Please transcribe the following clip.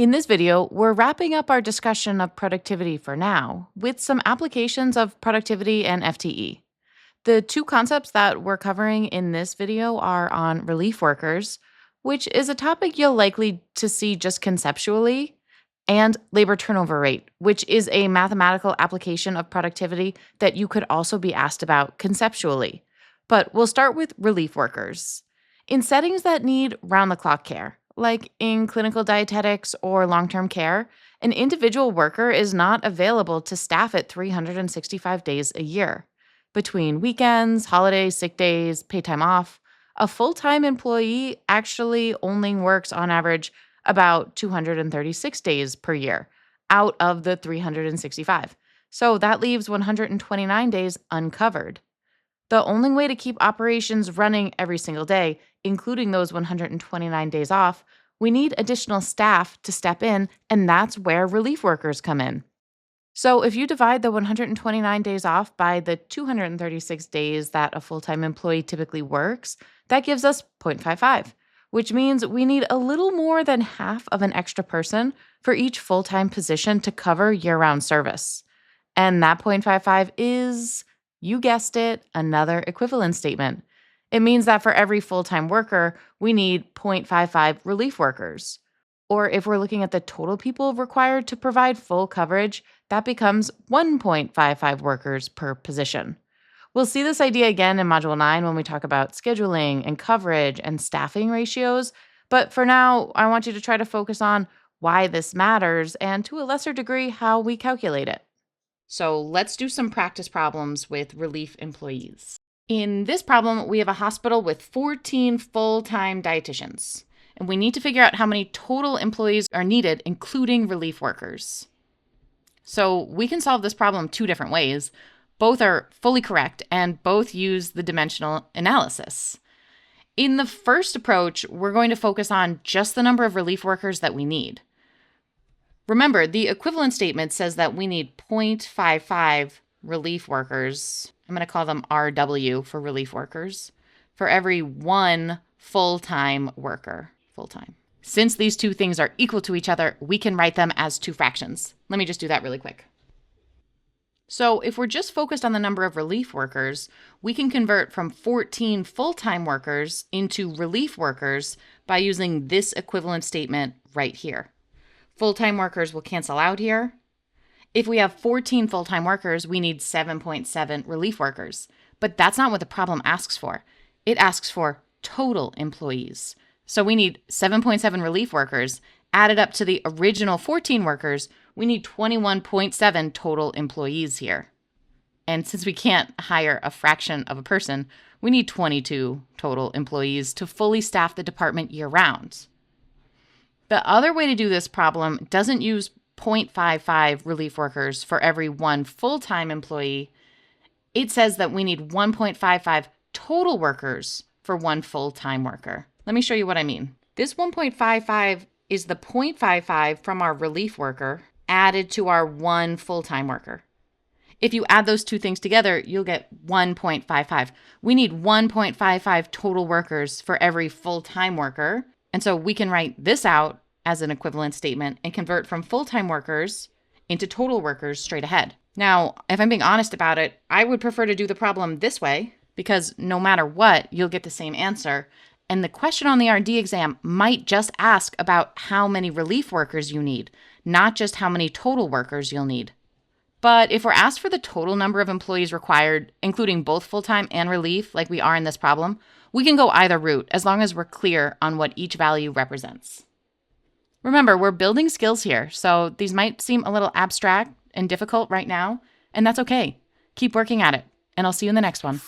In this video, we're wrapping up our discussion of productivity for now with some applications of productivity and FTE. The two concepts that we're covering in this video are on relief workers, which is a topic you'll likely to see just conceptually, and labor turnover rate, which is a mathematical application of productivity that you could also be asked about conceptually. But we'll start with relief workers. In settings that need round the clock care, like in clinical dietetics or long term care, an individual worker is not available to staff it 365 days a year. Between weekends, holidays, sick days, pay time off, a full time employee actually only works on average about 236 days per year out of the 365. So that leaves 129 days uncovered. The only way to keep operations running every single day, including those 129 days off, we need additional staff to step in, and that's where relief workers come in. So if you divide the 129 days off by the 236 days that a full-time employee typically works, that gives us 0.55, which means we need a little more than half of an extra person for each full-time position to cover year-round service. And that 0.55 is, you guessed it, another equivalence statement. It means that for every full-time worker, we need 0.55 relief workers. Or if we're looking at the total people required to provide full coverage, that becomes 1.55 workers per position. We'll see this idea again in Module 9 when we talk about scheduling and coverage and staffing ratios, but for now, I want you to try to focus on why this matters and, to a lesser degree, how we calculate it. So let's do some practice problems with relief employees. In this problem, we have a hospital with 14 full-time dietitians, and we need to figure out how many total employees are needed, including relief workers. So we can solve this problem two different ways. Both are fully correct, and both use the dimensional analysis. In the first approach, we're going to focus on just the number of relief workers that we need. Remember, the equivalent statement says that we need 0.55 relief workers. I'm going to call them RW for relief workers, for every one full-time worker, full-time. Since these two things are equal to each other, we can write them as two fractions. Let me just do that really quick. So if we're just focused on the number of relief workers, we can convert from 14 full-time workers into relief workers by using this equivalent statement right here. Full-time workers will cancel out here. If we have 14 full-time workers, we need 7.7 relief workers. But that's not what the problem asks for. It asks for total employees. So we need 7.7 relief workers. Added up to the original 14 workers, we need 21.7 total employees here. And since we can't hire a fraction of a person, we need 22 total employees to fully staff the department year-round. The other way to do this problem doesn't use 0.55 relief workers for every one full-time employee. It says that we need 1.55 total workers for one full-time worker. Let me show you what I mean. This 1.55 is the 0.55 from our relief worker added to our one full-time worker. If you add those two things together, you'll get 1.55. We need 1.55 total workers for every full-time worker. And so we can write this out as an equivalent statement and convert from full-time workers into total workers straight ahead. Now, if I'm being honest about it, I would prefer to do the problem this way because no matter what, you'll get the same answer. And the question on the RD exam might just ask about how many relief workers you need, not just how many total workers you'll need. But if we're asked for the total number of employees required, including both full-time and relief, like we are in this problem, we can go either route as long as we're clear on what each value represents. Remember, we're building skills here, so these might seem a little abstract and difficult right now, and that's okay. Keep working at it, and I'll see you in the next one.